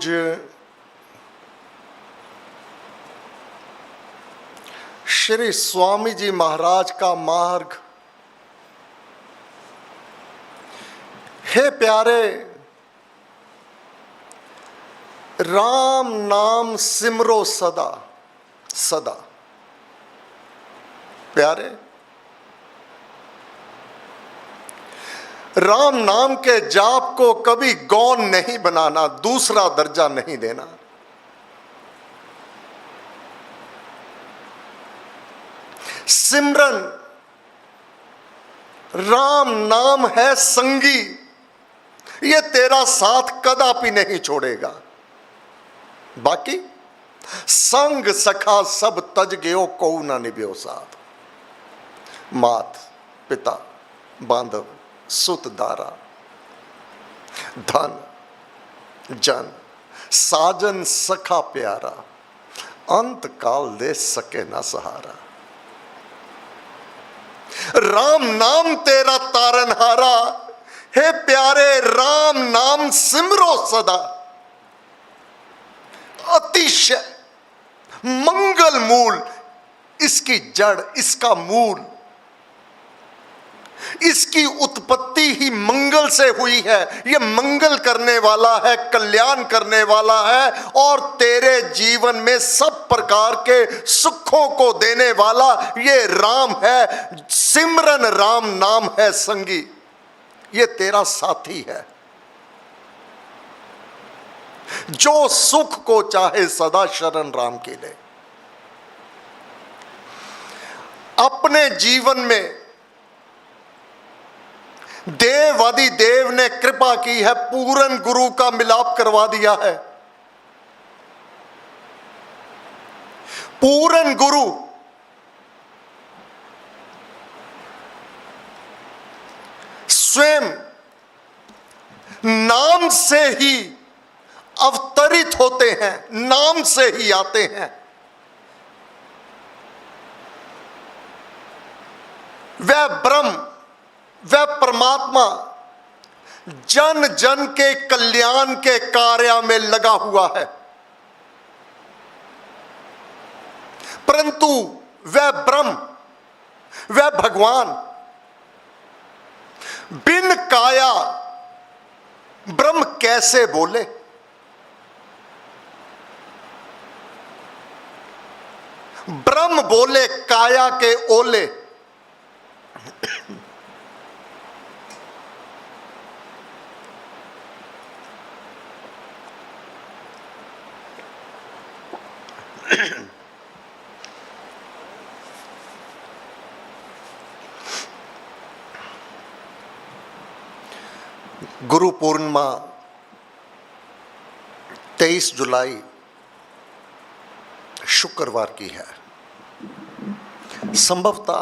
पूज्य श्री स्वामी जी महाराज का मार्ग। हे प्यारे, राम नाम सिमरो सदा सदा। प्यारे, राम नाम के जाप को कभी गौण नहीं बनाना, दूसरा दर्जा नहीं देना। सिमरन राम नाम है संगी, ये तेरा साथ कदापि नहीं छोड़ेगा। बाकी संग सखा सब तज गयो, को न निभ्यो साथ। मात पिता बांधव सुत दारा, धन जन साजन सखा प्यारा, अंत काल दे सके न सहारा। राम नाम तेरा तारनहारा, हे प्यारे राम नाम सिमरो सदा। अतिशय मंगल मूल इसकी जड़, इसका मूल, इसकी उत्पत्ति ही मंगल से हुई है। यह मंगल करने वाला है, कल्याण करने वाला है और तेरे जीवन में सब प्रकार के सुखों को देने वाला ये राम है। सिमरन राम नाम है संगी, ये तेरा साथी है जो सुख को चाहे सदा शरण राम की ले। अपने जीवन में देवादि देव ने कृपा की है, पूर्ण गुरु का मिलाप करवा दिया है। पूर्ण गुरु स्वयं नाम से ही अवतरित होते हैं, नाम से ही आते हैं। वह ब्रह्म, वह परमात्मा जन जन के कल्याण के कार्य में लगा हुआ है, परंतु वह ब्रह्म, वह भगवान बिन काया ब्रह्म कैसे बोले? ब्रह्म बोले काया के ओले। गुरु पूर्णिमा 23 जुलाई शुक्रवार की है। संभवतः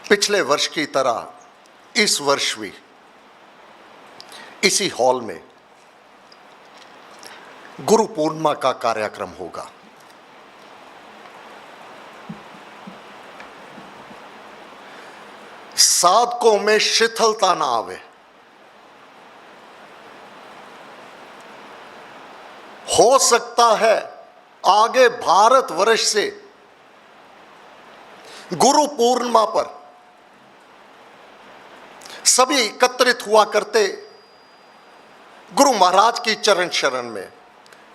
पिछले वर्ष की तरह इस वर्ष भी इसी हॉल में गुरु पूर्णिमा का कार्यक्रम होगा। साधकों में शिथिलता ना आवे। हो सकता है आगे भारतवर्ष से गुरु पूर्णिमा पर सभी एकत्रित हुआ करते गुरु महाराज की चरण शरण में।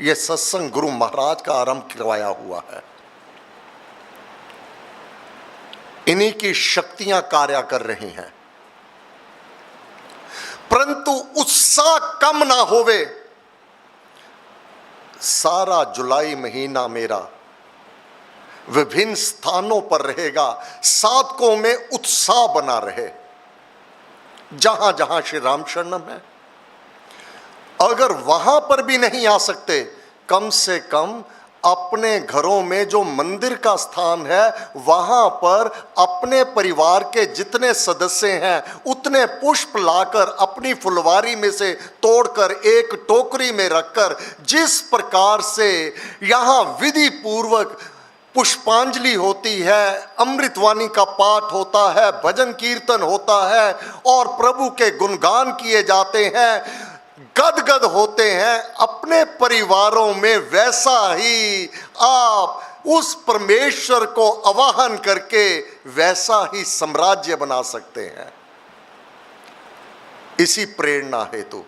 यह सत्संग गुरु महाराज का आरंभ करवाया हुआ है। इन्हीं की शक्तियां कार्य कर रही हैं, परंतु उत्साह कम ना होवे। सारा जुलाई महीना मेरा विभिन्न स्थानों पर रहेगा। साधकों में उत्साह बना रहे जहां जहां श्री राम शरणम है। अगर वहां पर भी नहीं आ सकते, कम से कम अपने घरों में जो मंदिर का स्थान है वहां पर अपने परिवार के जितने सदस्य हैं उतने पुष्प लाकर अपनी फुलवारी में से तोड़कर एक टोकरी में रखकर, जिस प्रकार से यहाँ विधि पूर्वक पुष्पांजलि होती है, अमृतवाणी का पाठ होता है, भजन कीर्तन होता है और प्रभु के गुणगान किए जाते हैं, गदगद होते हैं अपने परिवारों में, वैसा ही आप उस परमेश्वर को आवाहन करके वैसा ही साम्राज्य बना सकते हैं। इसी प्रेरणा हेतु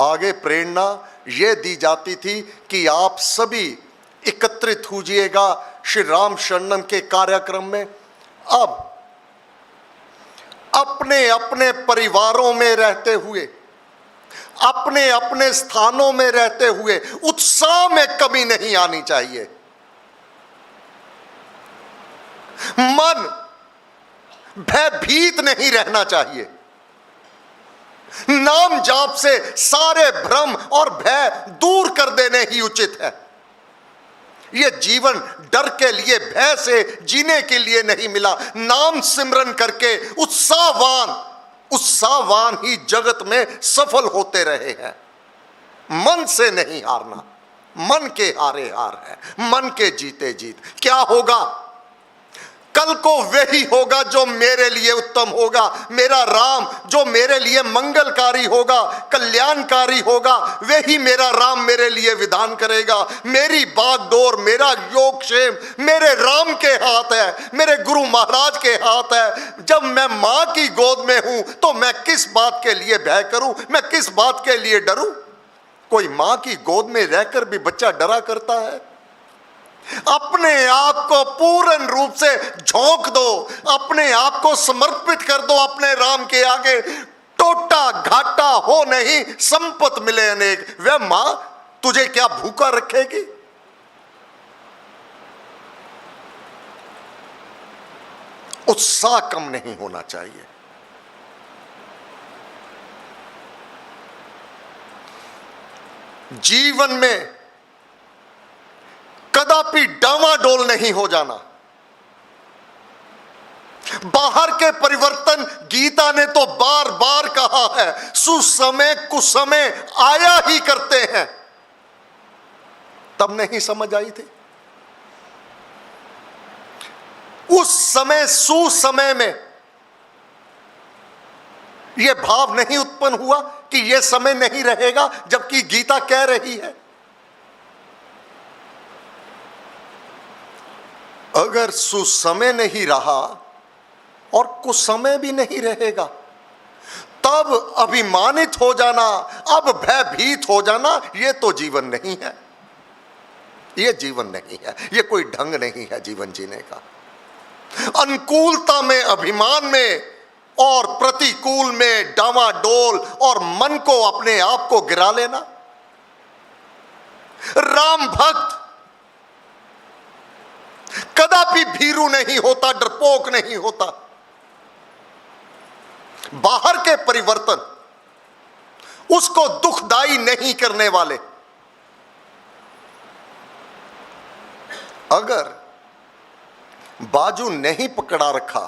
आगे प्रेरणा यह दी जाती थी कि आप सभी एकत्रित होइएगा श्री राम शरणम के कार्यक्रम में। अब अपने अपने परिवारों में रहते हुए, अपने अपने स्थानों में रहते हुए उत्साह में कमी नहीं आनी चाहिए। मन भयभीत नहीं रहना चाहिए। नाम जाप से सारे भ्रम और भय दूर कर देने ही उचित है। यह जीवन डर के लिए, भय से जीने के लिए नहीं मिला। नाम सिमरन करके उत्साहवान ही जगत में सफल होते रहे हैं। मन से नहीं हारना, मन के हारे हार है, मन के जीते जीत। क्या होगा कल को वही होगा जो मेरे लिए उत्तम होगा। मेरा राम जो मेरे लिए मंगलकारी होगा, कल्याणकारी होगा, वही मेरा राम मेरे लिए विधान करेगा। मेरी बागडोर, मेरा योगक्षेम मेरे राम के हाथ है, मेरे गुरु महाराज के हाथ है। जब मैं मां की गोद में हूं तो मैं किस बात के लिए भय करूं, मैं किस बात के लिए डरूं। कोई मां की गोद में रहकर भी बच्चा डरा करता है। अपने आप को पूर्ण रूप से झोंक दो, अपने आप को समर्पित कर दो अपने राम के आगे। टोटा घाटा हो नहीं, संपत मिले अनेक। वह मां तुझे क्या भूखा रखेगी। उत्साह कम नहीं होना चाहिए। जीवन में कदापि डामाडोल नहीं हो जाना। बाहर के परिवर्तन गीता ने तो बार बार कहा है, सुसमय कुसमय आया ही करते हैं। तब नहीं समझ आई थी। उस समय सुसमय में यह भाव नहीं उत्पन्न हुआ कि यह समय नहीं रहेगा, जबकि गीता कह रही है अगर सुसमय नहीं रहा और कुसमय भी नहीं रहेगा, तब अभिमानित हो जाना, अब भयभीत हो जाना, यह तो जीवन नहीं है। यह जीवन नहीं है, यह कोई ढंग नहीं है जीवन जीने का। अनुकूलता में, अभिमान में और प्रतिकूल में डामाडोल और मन को, अपने आप को गिरा लेना। राम भक्त कदापि भीरू नहीं होता, डरपोक नहीं होता। बाहर के परिवर्तन उसको दुखदाई नहीं करने वाले। अगर बाजू नहीं पकड़ा रखा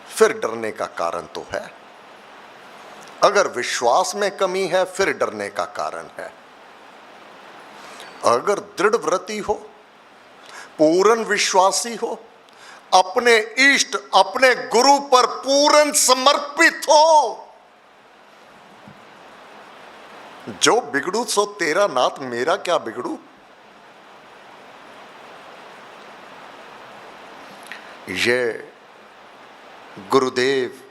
फिर डरने का कारण तो है। अगर विश्वास में कमी है फिर डरने का कारण है। अगर दृढ़ व्रती हो, पूर्ण विश्वासी हो, अपने इष्ट अपने गुरु पर पूर्ण समर्पित हो, जो बिगड़ू सो तेरा नाथ, मेरा क्या बिगड़ू। ये गुरुदेव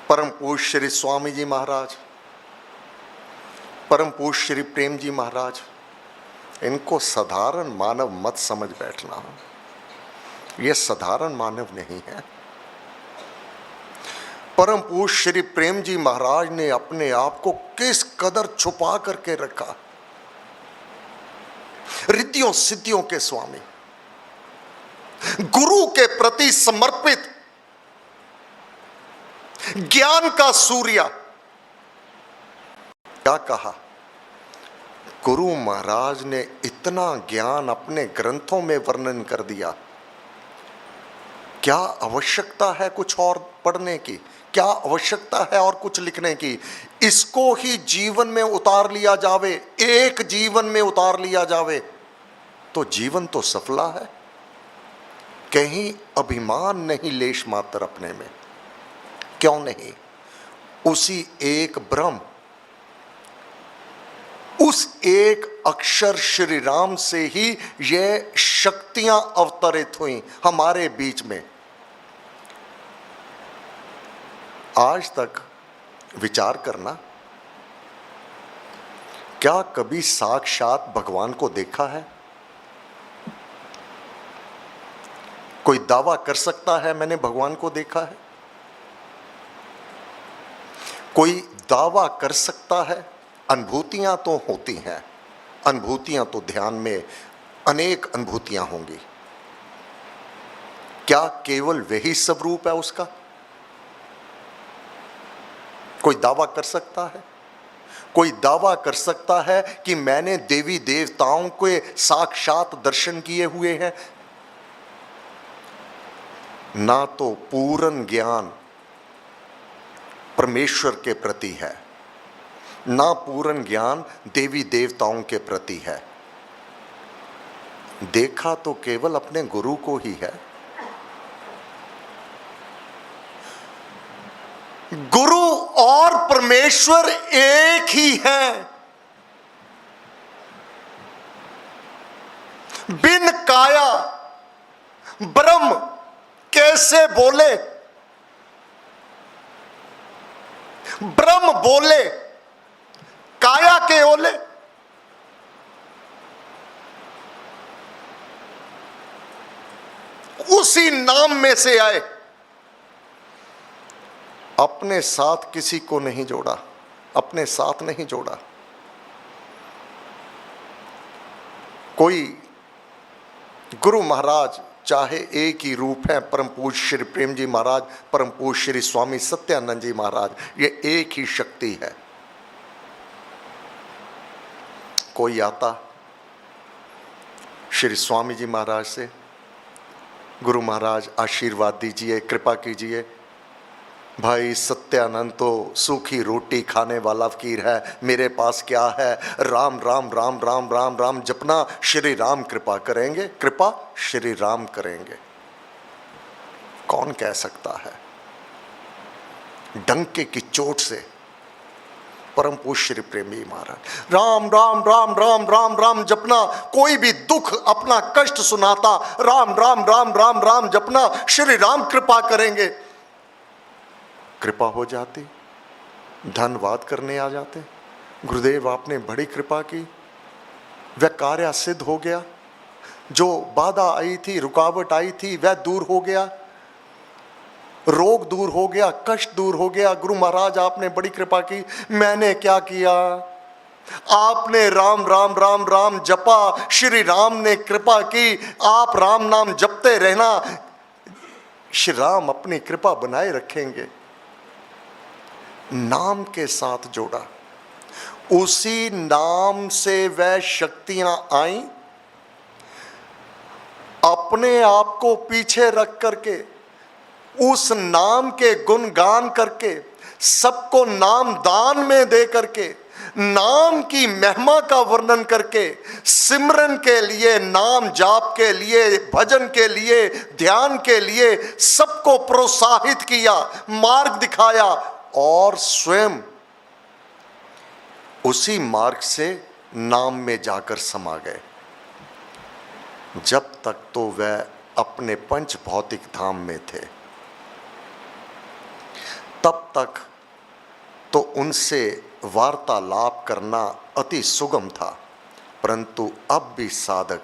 परम पूज्य श्री स्वामी जी महाराज, परम पूज्य श्री प्रेम जी महाराज, इनको साधारण मानव मत समझ बैठना। ये साधारण मानव नहीं है। परम पूज्य श्री प्रेम जी महाराज ने अपने आप को किस कदर छुपा करके रखा। रिद्धियों सिद्धियों के स्वामी, गुरु के प्रति समर्पित, ज्ञान का सूर्य। क्या कहा गुरु महाराज ने, इतना ज्ञान अपने ग्रंथों में वर्णन कर दिया, क्या आवश्यकता है कुछ और पढ़ने की, क्या आवश्यकता है और कुछ लिखने की। इसको ही जीवन में उतार लिया जावे, एक जीवन में उतार लिया जावे तो जीवन तो सफला है। कहीं अभिमान नहीं लेश मात्र अपने में। क्यों नहीं? उसी एक ब्रह्म, उस एक अक्षर श्री राम से ही ये शक्तियां अवतरित हुई हमारे बीच में। आज तक विचार करना, क्या कभी साक्षात भगवान को देखा है? कोई दावा कर सकता है मैंने भगवान को देखा है? कोई दावा कर सकता है? अनुभूतियां तो होती हैं, अनुभूतियां तो ध्यान में अनेक अनुभूतियां होंगी। क्या केवल वही स्वरूप है उसका? कोई दावा कर सकता है? कोई दावा कर सकता है कि मैंने देवी देवताओं के साक्षात दर्शन किए हुए हैं? ना तो पूर्ण ज्ञान परमेश्वर के प्रति है, ना पूर्ण ज्ञान देवी देवताओं के प्रति है। देखा तो केवल अपने गुरु को ही है। गुरु और परमेश्वर एक ही है। बिन काया ब्रह्म कैसे बोले? ब्रह्म बोले काया के ओले। उसी नाम में से आए, अपने साथ किसी को नहीं जोड़ा, अपने साथ नहीं जोड़ा। कोई गुरु महाराज चाहे एक ही रूप है, परम पूज्य श्री प्रेम जी महाराज, परम पूज्य श्री स्वामी सत्यानंद जी महाराज, ये एक ही शक्ति है। कोई आता श्री स्वामी जी महाराज से, गुरु महाराज आशीर्वाद दीजिए, कृपा कीजिए, भाई सत्यानंद तो सूखी रोटी खाने वाला फकीर है, मेरे पास क्या है? राम राम राम राम राम राम जपना, श्री राम कृपा करेंगे, कृपा श्री राम करेंगे। कौन कह सकता है? डंके की चोट से परम पूज्य श्री प्रेमी महाराज राम राम राम राम राम राम जपना, कोई भी दुख अपना कष्ट सुनाता, राम राम राम राम राम जपना, श्री राम कृपा करेंगे। कृपा हो जाती, धन्यवाद करने आ जाते, गुरुदेव आपने बड़ी कृपा की, वह कार्य सिद्ध हो गया, जो बाधा आई थी, रुकावट आई थी, वह दूर हो गया, रोग दूर हो गया, कष्ट दूर हो गया। गुरु महाराज आपने बड़ी कृपा की। मैंने क्या किया? आपने राम राम राम राम जपा, श्री राम ने कृपा की, आप राम नाम जपते रहना, श्री राम अपनी कृपा बनाए रखेंगे। नाम के साथ जोड़ा, उसी नाम से वह शक्तियां आई, अपने आप को पीछे रख करके, उस नाम के गुणगान करके, सबको नाम दान में दे करके, नाम की महिमा का वर्णन करके, सिमरन के लिए, नाम जाप के लिए, भजन के लिए, ध्यान के लिए सबको प्रोत्साहित किया, मार्ग दिखाया, और स्वयं उसी मार्ग से नाम में जाकर समा गए। जब तक तो वह अपने पंच भौतिक धाम में थे, तब तक तो उनसे वार्तालाप करना अति सुगम था। परंतु अब भी साधक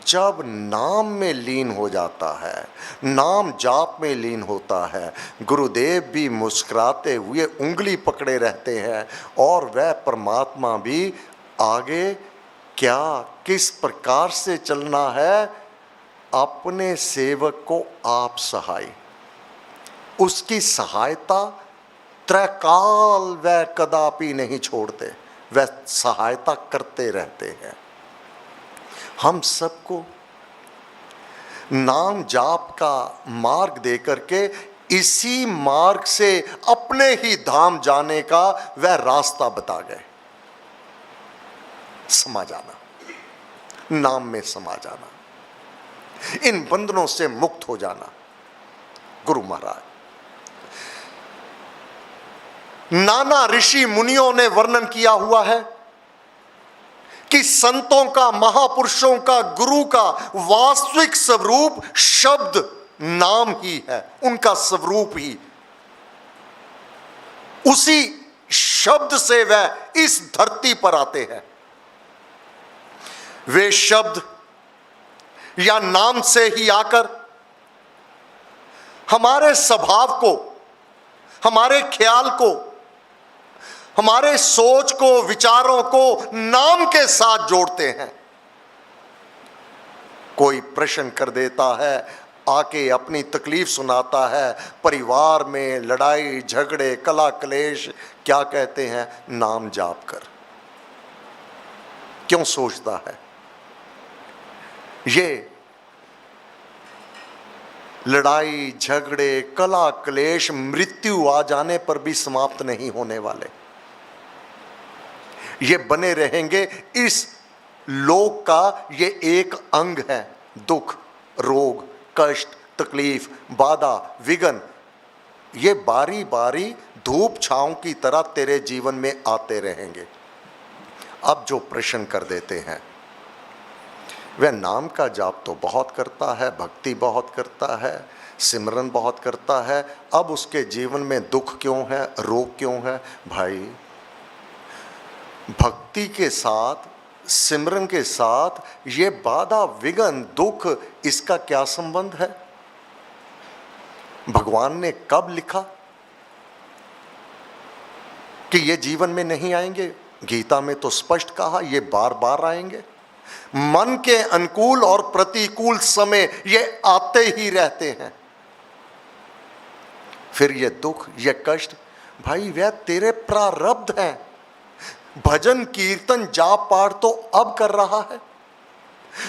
जब नाम में लीन हो जाता है, नाम जाप में लीन होता है, गुरुदेव भी मुस्कुराते हुए उंगली पकड़े रहते हैं, और वह परमात्मा भी आगे क्या किस प्रकार से चलना है, अपने सेवक को आप सहाय, उसकी सहायता त्रैकाल वह कदापि नहीं छोड़ते, वह सहायता करते रहते हैं। हम सबको नाम जाप का मार्ग दे करके इसी मार्ग से अपने ही धाम जाने का वह रास्ता बता गए। समा जाना, नाम में समा जाना, इन बंधनों से मुक्त हो जाना। गुरु महाराज नाना ऋषि मुनियों ने वर्णन किया हुआ है कि संतों का, महापुरुषों का, गुरु का वास्तविक स्वरूप शब्द नाम ही है, उनका स्वरूप ही। उसी शब्द से वह इस धरती पर आते हैं। वे शब्द या नाम से ही आकर हमारे स्वभाव को, हमारे ख्याल को, हमारे सोच को, विचारों को नाम के साथ जोड़ते हैं। कोई प्रश्न कर देता है, आके अपनी तकलीफ सुनाता है, परिवार में लड़ाई झगड़े कला क्लेश, क्या कहते हैं? नाम जाप कर। क्यों सोचता है? ये लड़ाई झगड़े कला क्लेश मृत्यु आ जाने पर भी समाप्त नहीं होने वाले, ये बने रहेंगे। इस लोक का ये एक अंग है। दुख, रोग, कष्ट, तकलीफ, बाधा, विघ्न, ये बारी बारी धूप छांव की तरह तेरे जीवन में आते रहेंगे। अब जो प्रश्न कर देते हैं, वह नाम का जाप तो बहुत करता है, भक्ति बहुत करता है, सिमरन बहुत करता है, अब उसके जीवन में दुख क्यों है, रोग क्यों है? भाई, भक्ति के साथ, सिमरन के साथ ये बाधा, विघ्न, दुख, इसका क्या संबंध है? भगवान ने कब लिखा कि ये जीवन में नहीं आएंगे? गीता में तो स्पष्ट कहा, ये बार बार आएंगे। मन के अनुकूल और प्रतिकूल समय ये आते ही रहते हैं। फिर ये दुख, ये कष्ट, भाई वह तेरे प्रारब्ध हैं। भजन कीर्तन जाप पाठ तो अब कर रहा है।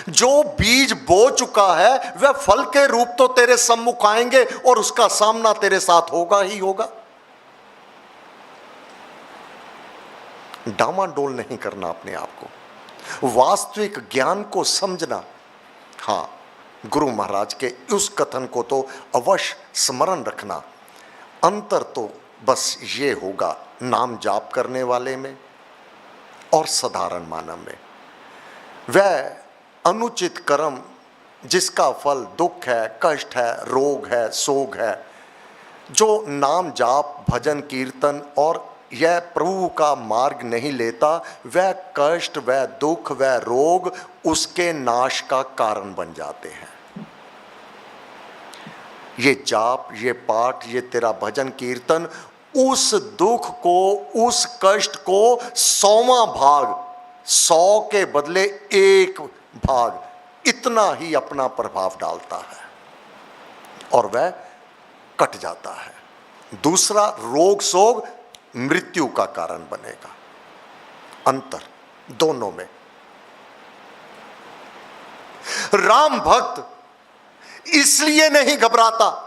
जो बीज बो चुका है वह फल के रूप तो तेरे सम्मुख आएंगे और उसका सामना तेरे साथ होगा ही होगा। डामाडोल नहीं करना अपने आप को, वास्तविक ज्ञान को समझना। हाँ, गुरु महाराज के उस कथन को तो अवश्य स्मरण रखना। अंतर तो बस ये होगा नाम जाप करने वाले में और साधारण मानव में। वह अनुचित कर्म जिसका फल दुख है, कष्ट है, रोग है, सोग है, जो नाम जाप भजन कीर्तन और यह प्रभु का मार्ग नहीं लेता, वह कष्ट, वह दुख, वह रोग उसके नाश का कारण बन जाते हैं। ये जाप, ये पाठ, ये तेरा भजन कीर्तन उस दुख को, उस कष्ट को 100वां भाग, 100 के बदले 1 भाग, इतना ही अपना प्रभाव डालता है और वह कट जाता है। दूसरा, रोग सोग मृत्यु का कारण बनेगा। अंतर दोनों में। राम भक्त इसलिए नहीं घबराता,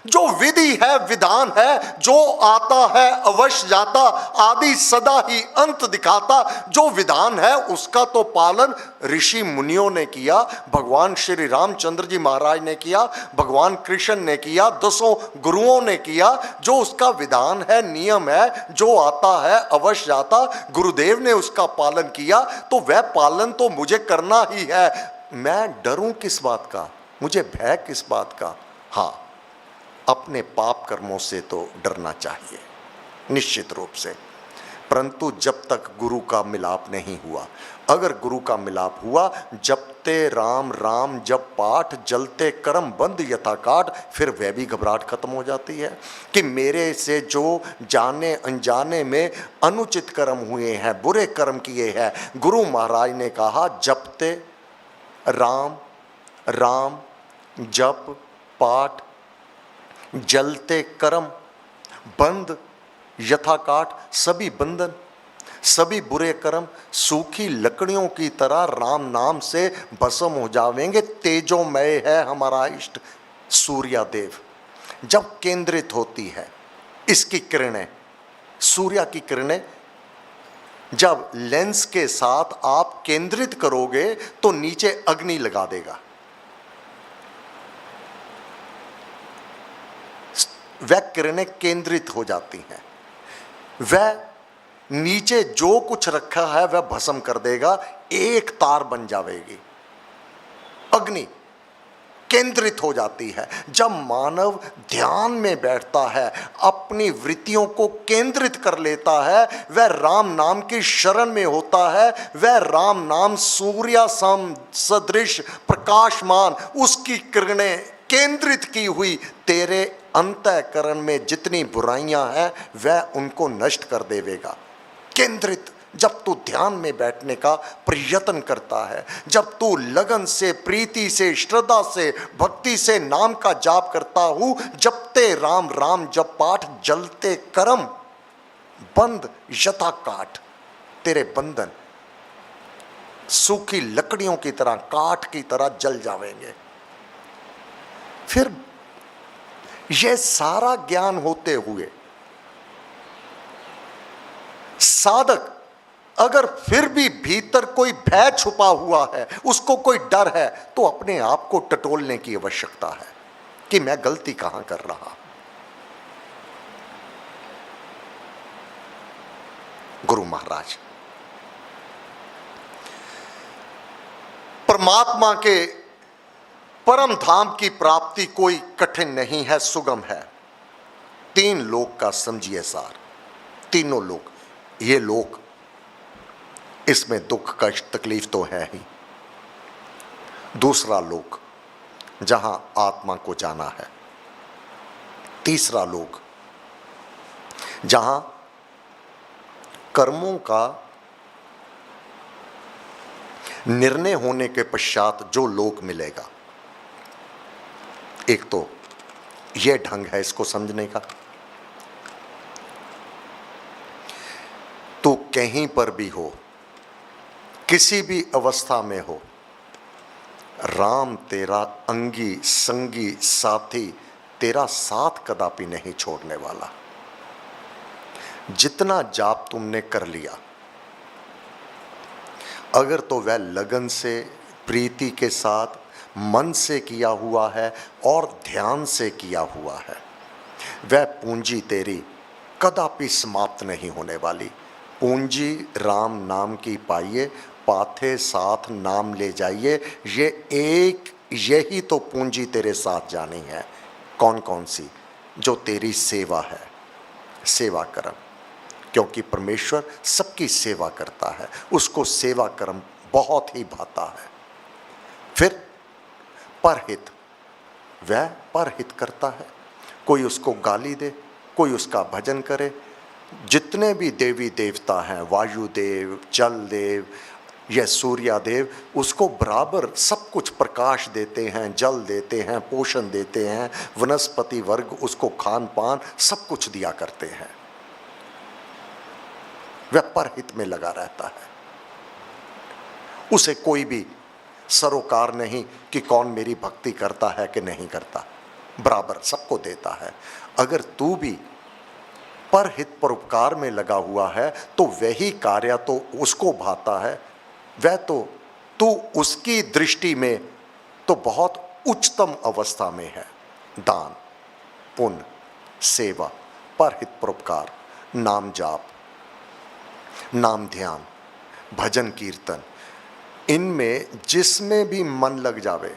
जो विधि है, विधान है, जो आता है अवश्य जाता, आदि सदा ही अंत दिखाता, जो विधान है उसका तो पालन ऋषि मुनियों ने किया, भगवान श्री रामचंद्र जी महाराज ने किया, भगवान कृष्ण ने किया, 10 गुरुओं ने किया। जो उसका विधान है, नियम है, जो आता है अवश्य जाता, गुरुदेव ने उसका पालन किया, तो वह पालन तो मुझे करना ही है। मैं डरूं किस बात का, मुझे भय किस बात का? हाँ, अपने पाप कर्मों से तो डरना चाहिए निश्चित रूप से, परंतु जब तक गुरु का मिलाप नहीं हुआ। अगर गुरु का मिलाप हुआ, जपते राम राम जप पाठ, जलते कर्म बंद यथा काट, फिर वह भी घबराहट खत्म हो जाती है कि मेरे से जो जाने अनजाने में अनुचित कर्म हुए हैं, बुरे कर्म किए हैं, गुरु महाराज ने कहा जपते राम राम जप पाठ, जलते कर्म बंद यथाकाट, सभी बंधन, सभी बुरे कर्म सूखी लकड़ियों की तरह राम नाम से भस्म हो जाएंगे। तेजोमय है हमारा इष्ट सूर्यदेव। जब केंद्रित होती है इसकी किरणें, सूर्य की किरणें, जब लेंस के साथ आप केंद्रित करोगे तो नीचे अग्नि लगा देगा। वह किरणें केंद्रित हो जाती हैं। वह नीचे जो कुछ रखा है वह भस्म कर देगा, एक तार बन जाएगी। अग्नि केंद्रित हो जाती है। जब मानव ध्यान में बैठता है, अपनी वृत्तियों को केंद्रित कर लेता है, वह राम नाम की शरण में होता है, वह राम नाम सूर्य सम सदृश प्रकाशमान, उसकी किरणें केंद्रित की हुई तेरे अंतःकरण में जितनी बुराइयां हैं वह उनको नष्ट कर देवेगा। केंद्रित जब तू ध्यान में बैठने का प्रयत्न करता है, जब तू लगन से, प्रीति से, श्रद्धा से, भक्ति से नाम का जाप करता हूं, जपते राम राम जप पाठ, जलते कर्म बंद यथा काठ, तेरे बंधन सूखी लकड़ियों की तरह, काठ की तरह जल जाएंगे। फिर यह सारा ज्ञान होते हुए साधक अगर फिर भी भीतर कोई भय छुपा हुआ है, उसको कोई डर है, तो अपने आप को टटोलने की आवश्यकता है कि मैं गलती कहां कर रहा। गुरु महाराज, परमात्मा के परम धाम की प्राप्ति कोई कठिन नहीं है, सुगम है। 3 लोक का समझिए सार, तीनों लोक। ये लोक, इसमें दुख कष्ट तकलीफ तो है ही। दूसरा लोक जहां आत्मा को जाना है। तीसरा लोक जहां कर्मों का निर्णय होने के पश्चात जो लोक मिलेगा। एक तो यह ढंग है इसको समझने का, तो कहीं पर भी हो, किसी भी अवस्था में हो, राम तेरा अंगी संगी साथी, तेरा साथ कदापि नहीं छोड़ने वाला। जितना जाप तुमने कर लिया, अगर तो वह लगन से, प्रीति के साथ, मन से किया हुआ है और ध्यान से किया हुआ है, वह पूंजी तेरी कदापि समाप्त नहीं होने वाली। पूंजी राम नाम की पाइए, पाथे साथ नाम ले जाइए। ये एक यही तो पूंजी तेरे साथ जानी है। कौन कौन सी? जो तेरी सेवा है, सेवा कर्म, क्योंकि परमेश्वर सबकी सेवा करता है, उसको सेवा कर्म बहुत ही भाता है। फिर परहित, वह परहित करता है। कोई उसको गाली दे, कोई उसका भजन करे, जितने भी देवी देवता हैं, वायुदेव, जल देव, यह सूर्यदेव, उसको बराबर सब कुछ प्रकाश देते हैं, जल देते हैं, पोषण देते हैं, वनस्पति वर्ग उसको खान पान सब कुछ दिया करते हैं। वह परहित में लगा रहता है। उसे कोई भी सरोकार नहीं कि कौन मेरी भक्ति करता है कि नहीं करता, बराबर सबको देता है। अगर तू भी परहित परोपकार में लगा हुआ है तो वही कार्य तो उसको भाता है, वह तो तू उसकी दृष्टि में तो बहुत उच्चतम अवस्था में है। दान, पुण्य, सेवा, परहित परोपकार, नाम जाप, नाम ध्यान, भजन कीर्तन, इनमें जिसमें भी मन लग जावे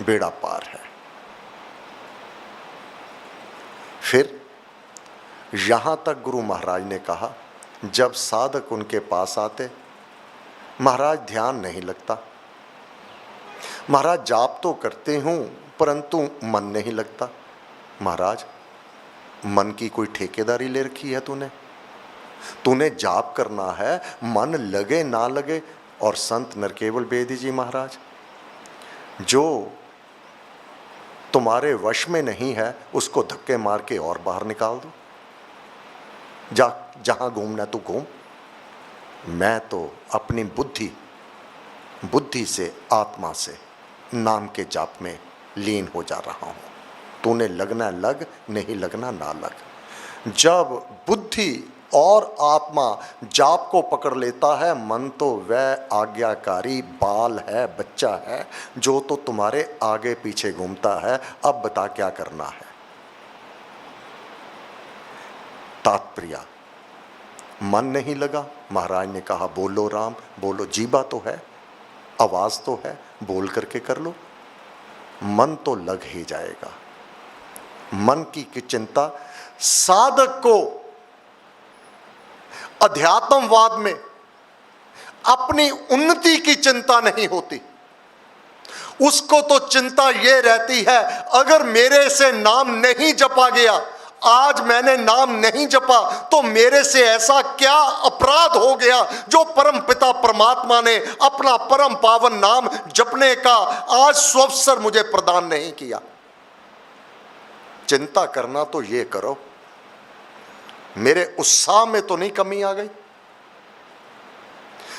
बेड़ा पार है। फिर यहां तक गुरु महाराज ने कहा, जब साधक उनके पास आते, महाराज ध्यान नहीं लगता, महाराज जाप तो करते हूं परंतु मन नहीं लगता। महाराज, मन की कोई ठेकेदारी ले रखी है तूने जाप करना है, मन लगे ना लगे। और संत नरकेवल बेदी जी महाराज, जो तुम्हारे वश में नहीं है उसको धक्के मार के और बाहर निकाल दो, जा जहां घूमना तू घूम। मैं तो अपनी बुद्धि से, आत्मा से नाम के जाप में लीन हो जा रहा हूं। तूने लगना लग, नहीं लगना ना लग। जब बुद्धि और आत्मा जाप को पकड़ लेता है, मन तो वह आज्ञाकारी बाल है, बच्चा है, जो तो तुम्हारे आगे पीछे घूमता है। अब बता क्या करना है। तात्पर्य, मन नहीं लगा, महाराज ने कहा बोलो राम, बोलो, जीवा तो है, आवाज तो है, बोल करके कर लो, मन तो लग ही जाएगा। मन की चिंता साधक को अध्यात्मवाद में अपनी उन्नति की चिंता नहीं होती। उसको तो चिंता यह रहती है, अगर मेरे से नाम नहीं जपा गया, आज मैंने नाम नहीं जपा, तो मेरे से ऐसा क्या अपराध हो गया जो परम पिता परमात्मा ने अपना परम पावन नाम जपने का आज स्वअवसर मुझे प्रदान नहीं किया। चिंता करना तो ये करो, मेरे उत्साह में तो नहीं कमी आ गई,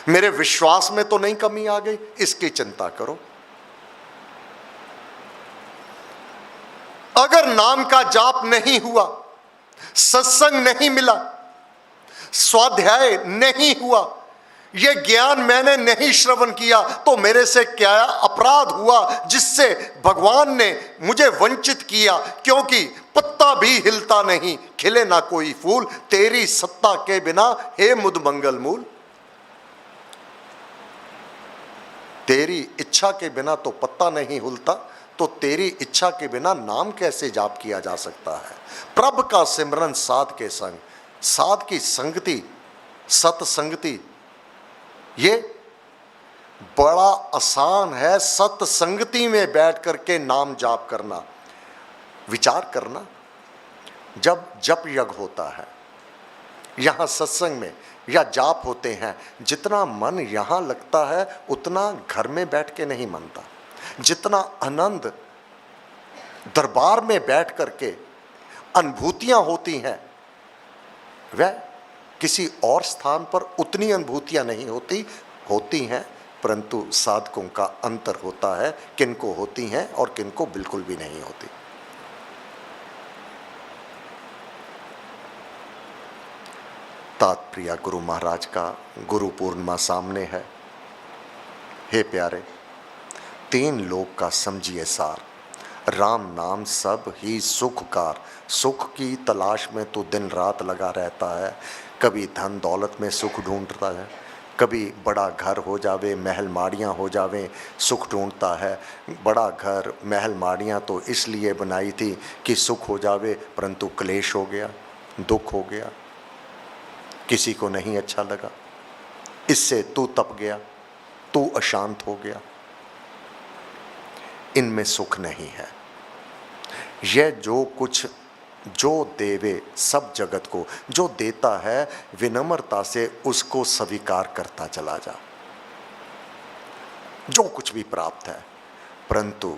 मेरे विश्वास में तो नहीं कमी आ गई, इसकी चिंता करो। अगर नाम का जाप नहीं हुआ, सत्संग नहीं मिला, स्वाध्याय नहीं हुआ, यह ज्ञान मैंने नहीं श्रवण किया, तो मेरे से क्या अपराध हुआ जिससे भगवान ने मुझे वंचित किया? क्योंकि पत्ता भी हिलता नहीं, खिले ना कोई फूल, तेरी सत्ता के बिना हे मुद मंगल मूल। तेरी इच्छा के बिना तो पत्ता नहीं हिलता, तो तेरी इच्छा के बिना नाम कैसे जाप किया जा सकता है? प्रभु का सिमरन साध के संग, साध की संगति, सत्संगति, ये बड़ा आसान है। सत्संगति में बैठ करके नाम जाप करना, विचार करना। जब जप यज्ञ होता है, यहाँ सत्संग में या जाप होते हैं, जितना मन यहाँ लगता है उतना घर में बैठ के नहीं मनता। जितना आनंद दरबार में बैठ करके अनुभूतियां होती हैं, वह किसी और स्थान पर उतनी अनुभूतियां नहीं होती हैं, परंतु साधकों का अंतर होता है, किनको होती हैं और किनको बिल्कुल भी नहीं होती। तात्पर्य गुरु महाराज का, गुरु पूर्णिमा सामने है। हे प्यारे, तीन लोक का समझिए सार, राम नाम सब ही सुखकार। सुख की तलाश में तो दिन रात लगा रहता है, कभी धन दौलत में सुख ढूंढता है, कभी बड़ा घर हो जावे, महल माड़ियाँ हो जावे, सुख ढूंढता है। बड़ा घर महल माड़ियाँ तो इसलिए बनाई थी कि सुख हो जावे, परंतु क्लेश हो गया, दुख हो गया, किसी को नहीं अच्छा लगा, इससे तू तप गया, तू अशांत हो गया। इनमें सुख नहीं है। यह जो कुछ जो देवे सब जगत को जो देता है, विनम्रता से उसको स्वीकार करता चला जा। जो कुछ भी प्राप्त है, परंतु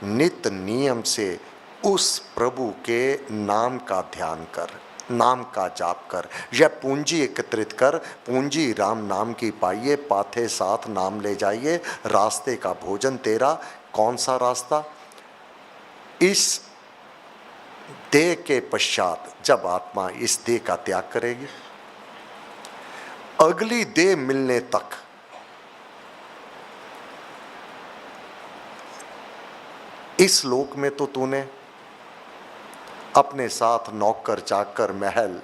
नित्य नियम से उस प्रभु के नाम का ध्यान कर, नाम का जाप कर, यह पूंजी एकत्रित कर। पूंजी राम नाम की पाइए, पाथे साथ नाम ले जाइए, रास्ते का भोजन तेरा। कौन सा रास्ता? इस देह के पश्चात जब आत्मा इस देह का त्याग करेगी, अगली देह मिलने तक इस लोक में तो तूने अपने साथ नौकर चाकर, महल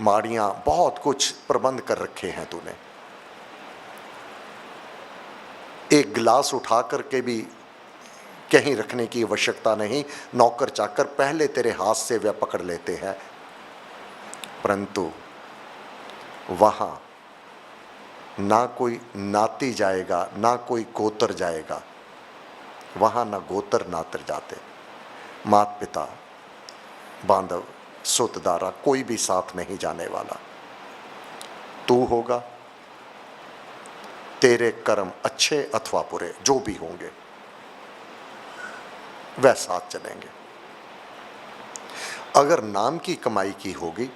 माड़ियां, बहुत कुछ प्रबंध कर रखे हैं तूने। एक गिलास उठा करके भी कहीं रखने की आवश्यकता नहीं, नौकर चाकर पहले तेरे हाथ से वह पकड़ लेते हैं। परंतु वहां ना कोई नाती जाएगा, ना कोई गोत्र जाएगा, वहां ना गोत्र नातर जाते, माता पिता, बांधव, सुतदारा, कोई भी साथ नहीं जाने वाला। तू होगा, तेरे कर्म अच्छे अथवा बुरे जो भी होंगे वह साथ चलेंगे। अगर नाम की कमाई की होगी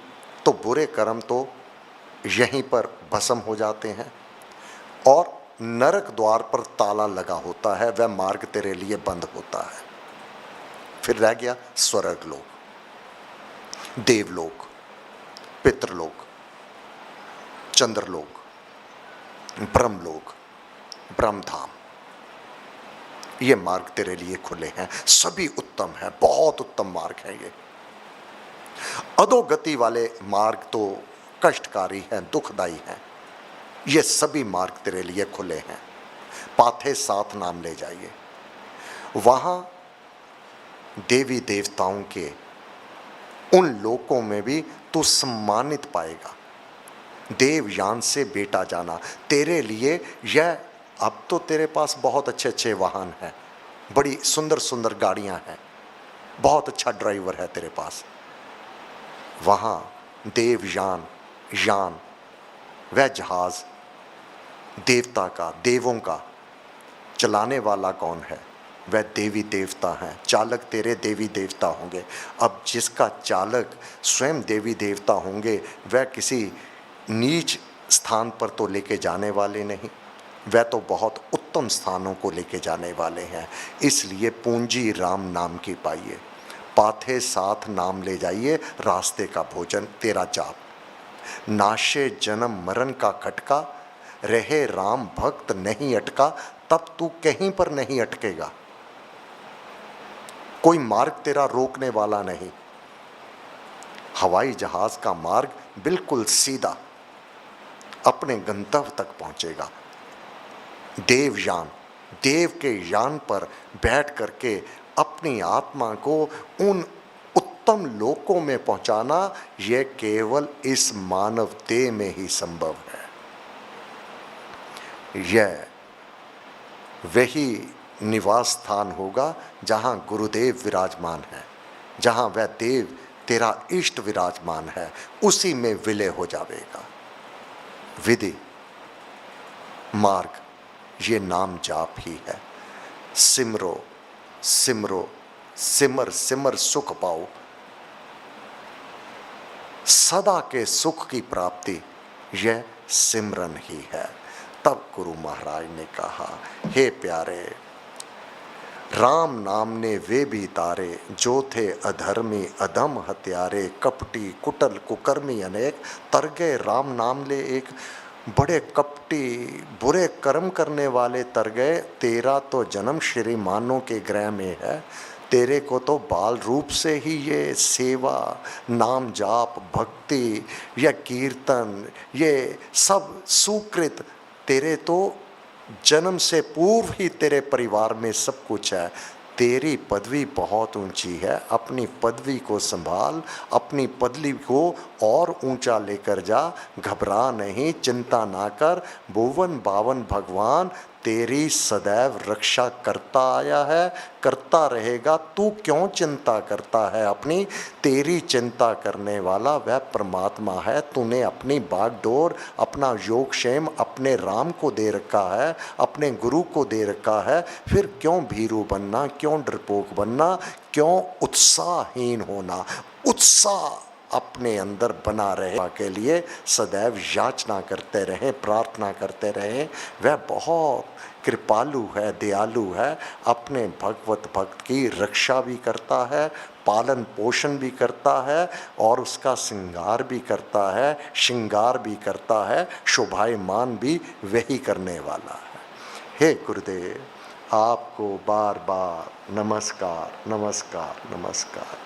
तो बुरे कर्म तो यहीं पर भस्म हो जाते हैं और नरक द्वार पर ताला लगा होता है, वह मार्ग तेरे लिए बंद होता है। फिर रह गया स्वर्ग लोक, देवलोक, पितृलोक, चंद्रलोक, ब्रह्मलोक, ब्रह्मधाम। ये मार्ग तेरे लिए खुले हैं, सभी उत्तम है, बहुत उत्तम मार्ग है ये। अधोगति वाले मार्ग तो कष्टकारी हैं, दुखदाई हैं। ये सभी मार्ग तेरे लिए खुले हैं। पाथे साथ नाम ले जाइए। वहां देवी देवताओं के उन लोकों में भी तू सम्मानित पाएगा। देवयान से बेटा जाना तेरे लिए, यह अब तो तेरे पास बहुत अच्छे अच्छे वाहन हैं, बड़ी सुंदर सुंदर गाड़ियां हैं, बहुत अच्छा ड्राइवर है तेरे पास। वहां देवयान यान वह जहाज देवता का, देवों का चलाने वाला कौन है? वह देवी देवता हैं। चालक तेरे देवी देवता होंगे। अब जिसका चालक स्वयं देवी देवता होंगे वह किसी नीच स्थान पर तो लेके जाने वाले नहीं, वह तो बहुत उत्तम स्थानों को लेके जाने वाले हैं। इसलिए पूंजी राम नाम की पाइए, पाथे साथ नाम ले जाइए, रास्ते का भोजन तेरा जाप। नाशे जन्म मरण का खटका, रहे राम भक्त नहीं अटका, तब तू कहीं पर नहीं अटकेगा। कोई मार्ग तेरा रोकने वाला नहीं। हवाई जहाज का मार्ग बिल्कुल सीधा अपने गंतव्य तक पहुंचेगा। देवयान, देव के यान पर बैठ करके अपनी आत्मा को उन उत्तम लोकों में पहुंचाना, यह केवल इस मानव देह में ही संभव है। यह वही निवास स्थान होगा जहां गुरुदेव विराजमान है, जहां वह देव तेरा इष्ट विराजमान है, उसी में विलय हो जाएगा। विधि मार्ग ये नाम जाप ही है। सिमरो सिमरो सिमर सिमर सुख पाओ। सदा के सुख की प्राप्ति यह सिमरन ही है। तब गुरु महाराज ने कहा, हे प्यारे, राम नाम ने वे भी तारे, जो थे अधर्मी अधम हत्यारे, कपटी कुटल कुकर्मी अनेक, तर गए राम नाम ले एक। बड़े कपटी बुरे कर्म करने वाले तर गए। तेरा तो जन्म श्रीमानों के गृह में है, तेरे को तो बाल रूप से ही ये सेवा, नाम जाप, भक्ति, यह कीर्तन, ये सब सुकृत तेरे तो जन्म से पूर्व ही तेरे परिवार में सब कुछ है। तेरी पदवी बहुत ऊंची है, अपनी पदवी को संभाल, अपनी पदवी को और ऊंचा लेकर जा। घबरा नहीं, चिंता ना कर। भुवन बावन भगवान तेरी सदैव रक्षा करता आया है, करता रहेगा। तू क्यों चिंता करता है अपनी? तेरी चिंता करने वाला वह परमात्मा है। तूने अपनी बागडोर, अपना योगक्षेम अपने राम को दे रखा है, अपने गुरु को दे रखा है। फिर क्यों भीरू बनना, क्यों डरपोक बनना, क्यों उत्साहहीन होना? उत्साह अपने अंदर बना रहे के लिए सदैव याचना करते रहें, प्रार्थना करते रहें। वह बहुत कृपालु है, दयालु है, अपने भगवत भक्त की रक्षा भी करता है, पालन पोषण भी करता है और उसका श्रृंगार भी करता है, श्रृंगार भी करता है, शोभायमान भी वही करने वाला है। हे गुरुदेव, आपको बार बार नमस्कार नमस्कार नमस्कार।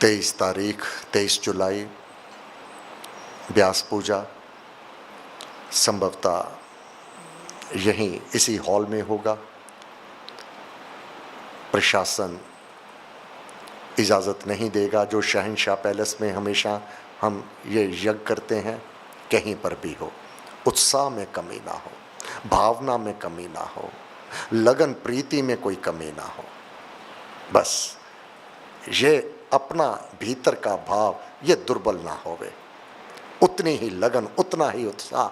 23 तारीख 23 जुलाई व्यास पूजा संभवतः यहीं इसी हॉल में होगा। प्रशासन इजाज़त नहीं देगा जो शहंशाह पैलेस में हमेशा हम ये यज्ञ करते हैं कहीं पर भी हो। उत्साह में कमी ना हो, भावना में कमी ना हो, लगन प्रीति में कोई कमी ना हो। बस ये अपना भीतर का भाव ये दुर्बल ना होवे। उतनी ही लगन, उतना ही उत्साह,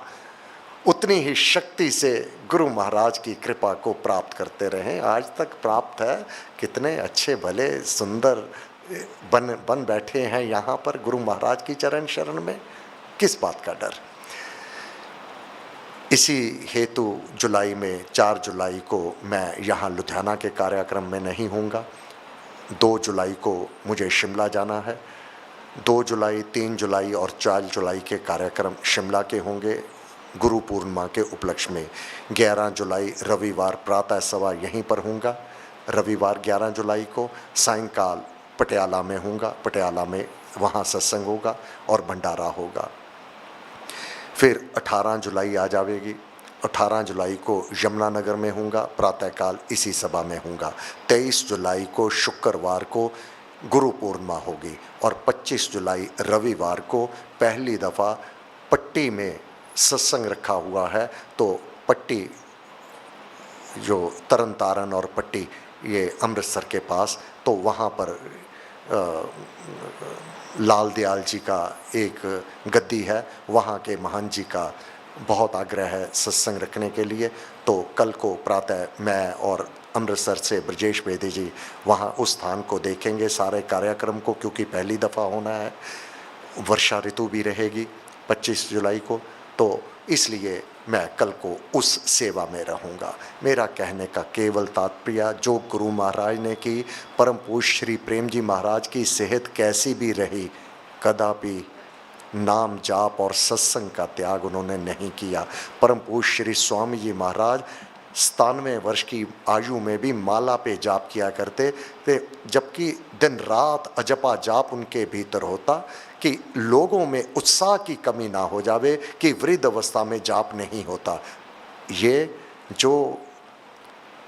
उतनी ही शक्ति से गुरु महाराज की कृपा को प्राप्त करते रहें। आज तक प्राप्त है। कितने अच्छे भले सुंदर बन बैठे हैं यहाँ पर गुरु महाराज की चरण शरण में, किस बात का डर। इसी हेतु जुलाई में 4 जुलाई को मैं यहाँ लुधियाना के कार्यक्रम में नहीं हूँगा। 2 जुलाई को मुझे शिमला जाना है। 2 जुलाई, 3 जुलाई और 4 जुलाई के कार्यक्रम शिमला के होंगे गुरु पूर्णिमा के उपलक्ष्य में। 11 जुलाई रविवार प्रातः सवा यहीं पर होऊंगा। रविवार 11 जुलाई को सायंकाल पटियाला में हूँगा, पटियाला में वहाँ सत्संग होगा और भंडारा होगा। फिर 18 जुलाई आ जाएगी, 18 जुलाई को यमुनानगर में हूँगा, प्रातःकाल इसी सभा में हूँगा। 23 जुलाई को शुक्रवार को गुरु पूर्णिमा होगी और 25 जुलाई रविवार को पहली दफ़ा पट्टी में सत्संग रखा हुआ है। तो पट्टी जो तरन तारण और पट्टी ये अमृतसर के पास, तो वहाँ पर लाल दयाल जी का एक गद्दी है, वहाँ के महान जी का बहुत आग्रह है सत्संग रखने के लिए। तो कल को प्रातः मैं और अमृतसर से ब्रजेश बेदी जी वहाँ उस स्थान को देखेंगे सारे कार्यक्रम को, क्योंकि पहली दफ़ा होना है, वर्षा ऋतु भी रहेगी 25 जुलाई को, तो इसलिए मैं कल को उस सेवा में रहूँगा। मेरा कहने का केवल तात्पर्य, जो गुरु महाराज ने की, परम पूज्य श्री प्रेम जी महाराज की सेहत कैसी भी रही, कदापि नाम जाप और सत्संग का त्याग उन्होंने नहीं किया। परम पूज्य श्री स्वामी जी महाराज 97 वर्ष की आयु में भी माला पे जाप किया करते थे, जबकि दिन रात अजपा जाप उनके भीतर होता कि लोगों में उत्साह की कमी ना हो जावे कि वृद्ध अवस्था में जाप नहीं होता। ये जो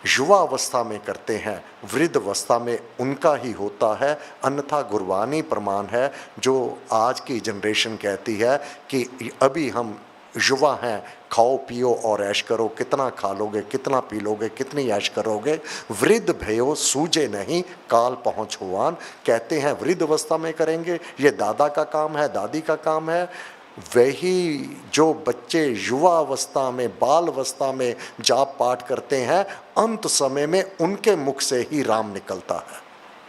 युवा अवस्था में करते हैं, वृद्ध अवस्था में उनका ही होता है, अन्यथा गुरबानी प्रमाण है जो आज की जनरेशन कहती है कि अभी हम युवा हैं, खाओ पियो और ऐश करो, कितना खा लोगे, कितना पी लोगे, कितनी ऐश करोगे, वृद्ध भयो सूझे नहीं काल पहुँच हुआन। कहते हैं वृद्ध अवस्था में करेंगे, ये दादा का काम है, दादी का काम है। वही जो बच्चे युवा अवस्था में, बाल अवस्था में जाप पाठ करते हैं, अंत समय में उनके मुख से ही राम निकलता है,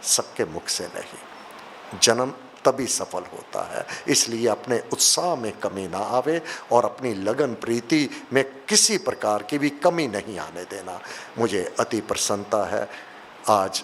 सबके मुख से नहीं। जन्म तभी सफल होता है। इसलिए अपने उत्साह में कमी ना आवे और अपनी लगन प्रीति में किसी प्रकार की भी कमी नहीं आने देना। मुझे अति प्रसन्नता है, आज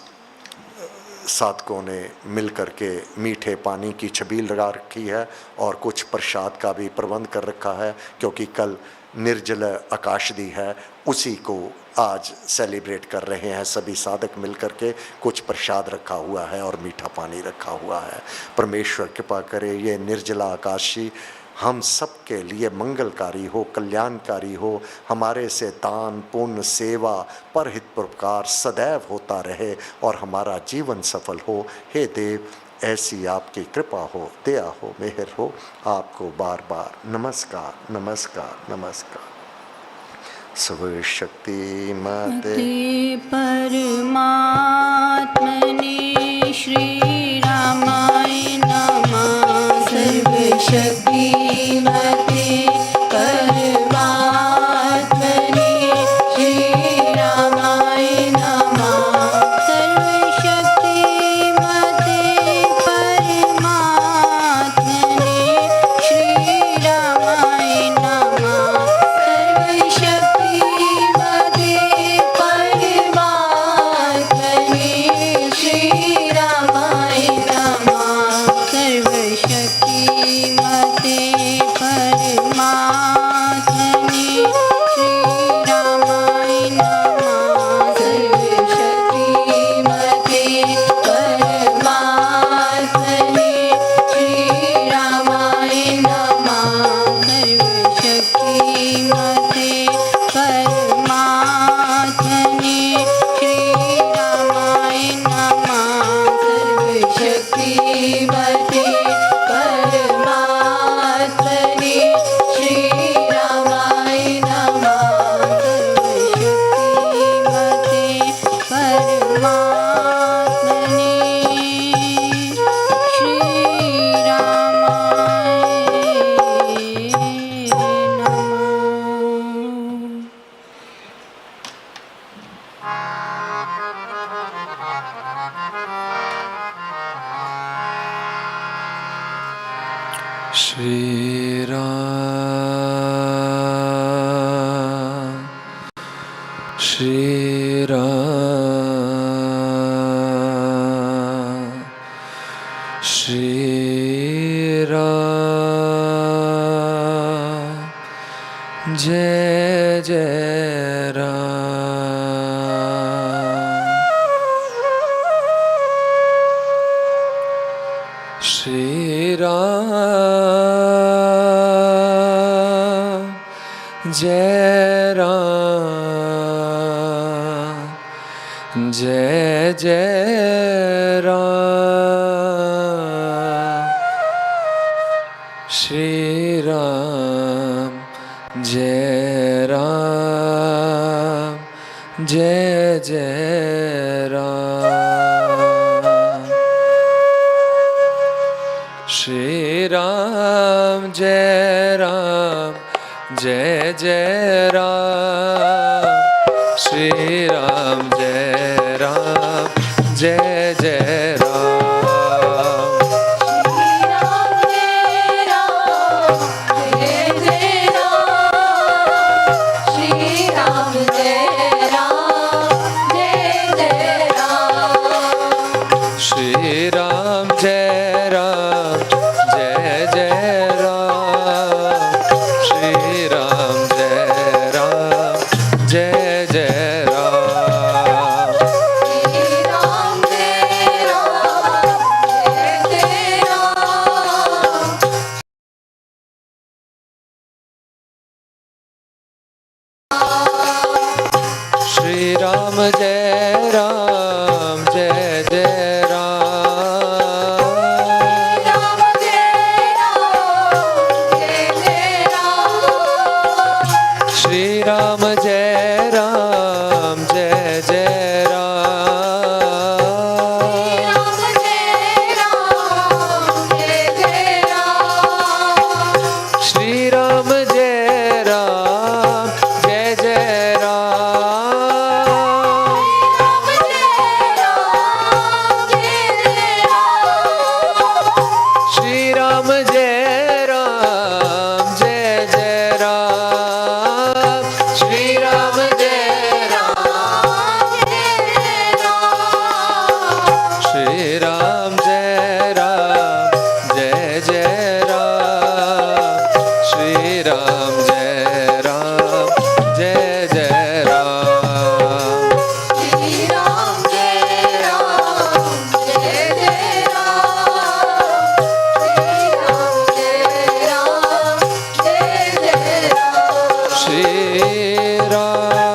साधकों ने मिलकर के मीठे पानी की छबील लगा रखी है और कुछ प्रसाद का भी प्रबंध कर रखा है, क्योंकि कल निर्जल आकाशदी है, उसी को आज सेलिब्रेट कर रहे हैं सभी साधक मिलकर के। कुछ प्रसाद रखा हुआ है और मीठा पानी रखा हुआ है। परमेश्वर कृपा करे ये निर्जला आकाशी हम सब के लिए मंगलकारी हो, कल्याणकारी हो, हमारे से दान पुण्य सेवा परहित परोपकार सदैव होता रहे और हमारा जीवन सफल हो। हे देव, ऐसी आपकी कृपा हो, दया हो, मेहर हो। आपको बार बार नमस्कार नमस्कार नमस्कार। सर्व शक्ति माते परमात्मने श्री रामाय नमः। सर्व शक्ति मते परमात्मने श्री रामाय नमः। सर्व शक्ति मते परमात्मने श्री रामाय नमः। सर्व शक्ति श्री राम श्री राम श्री राम जय जय राम। जय राम जय जय राम श्री राम जय राम जय जय राम श्री राम जय राम जय जय राम श्री राम जय राम जय जय राम श्री राम जय राम जय जय राम श्री राम जय राम जय जय राम श्री राम जय राम जय जय राम श्री राम जय राम जय जय राम श्री राम जय राम जय जय राम श्री राम जय राम जय जय राम श्री राम जय राम श्री राम जय राम जय जय राम श्री राम जय राम जय जय राम श्री राम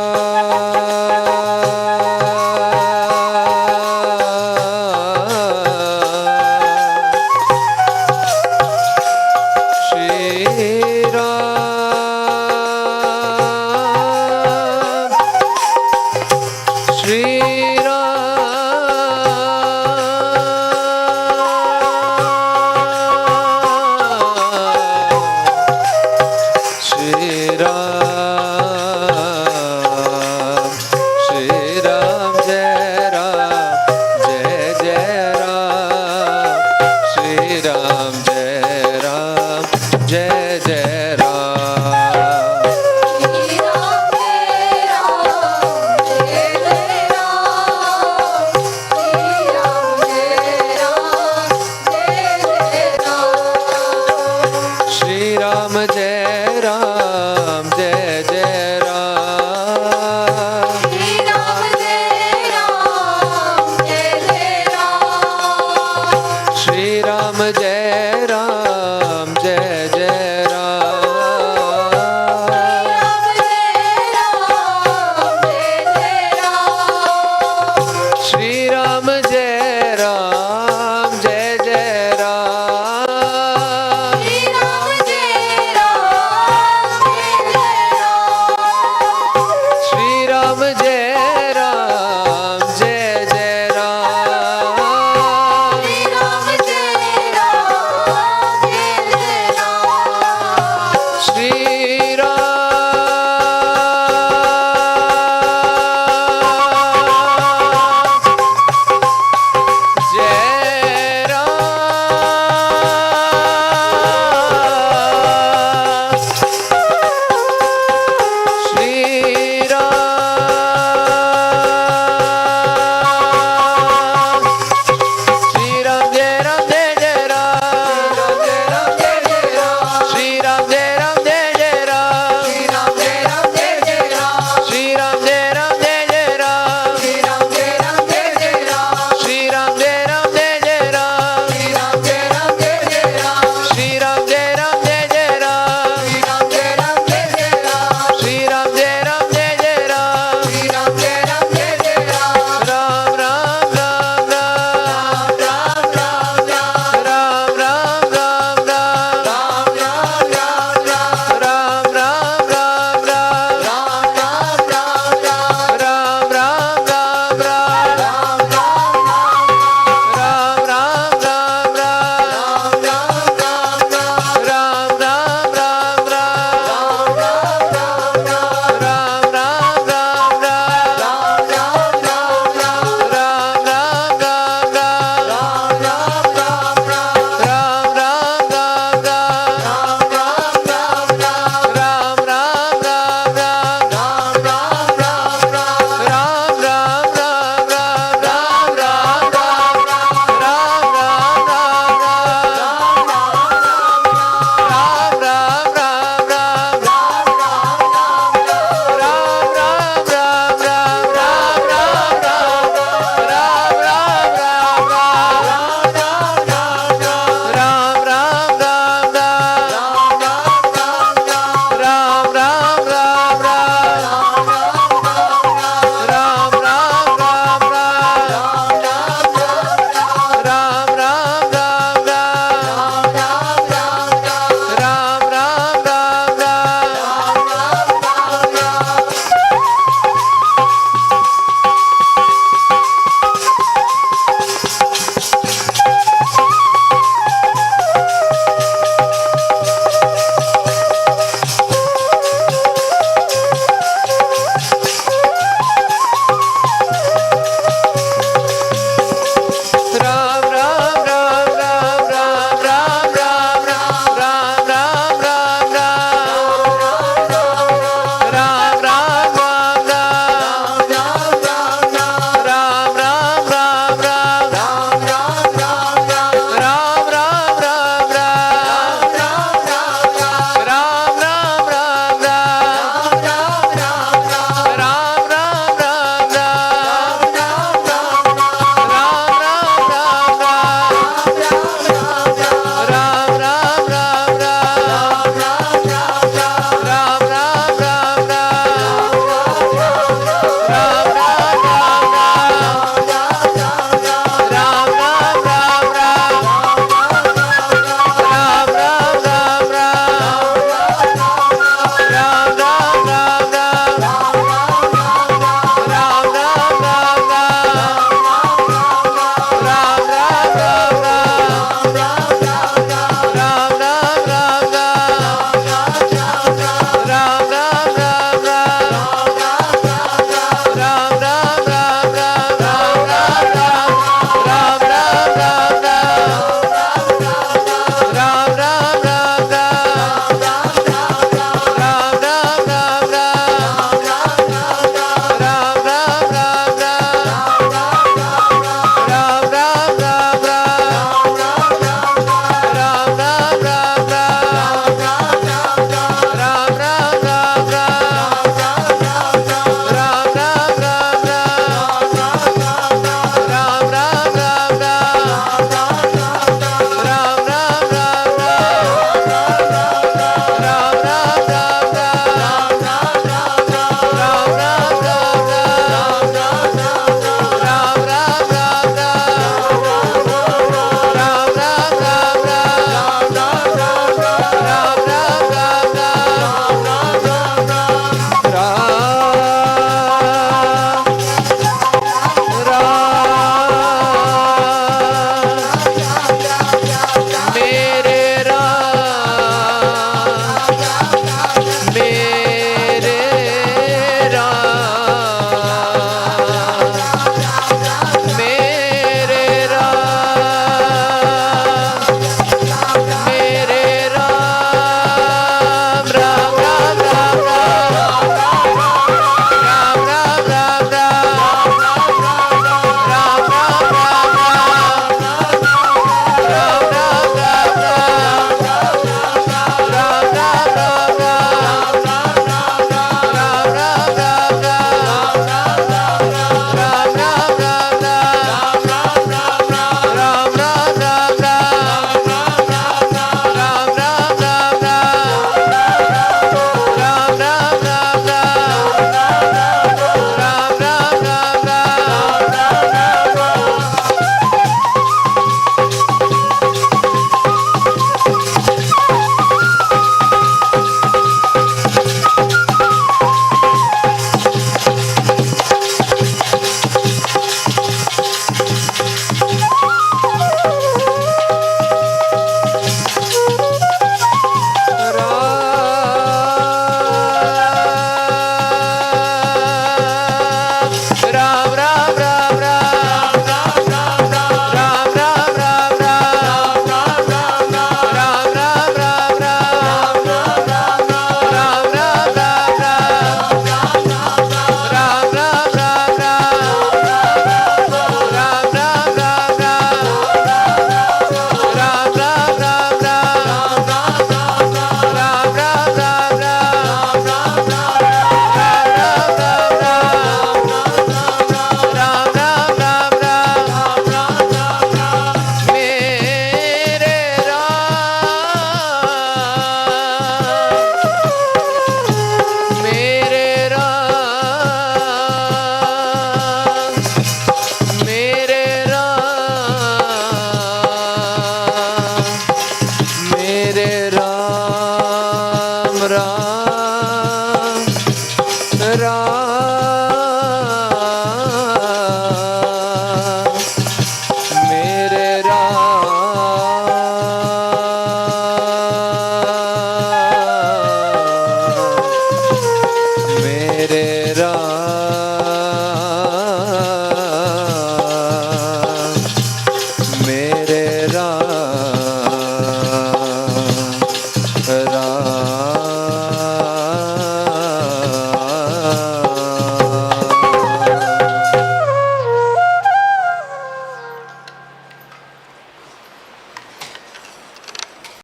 मेरे राम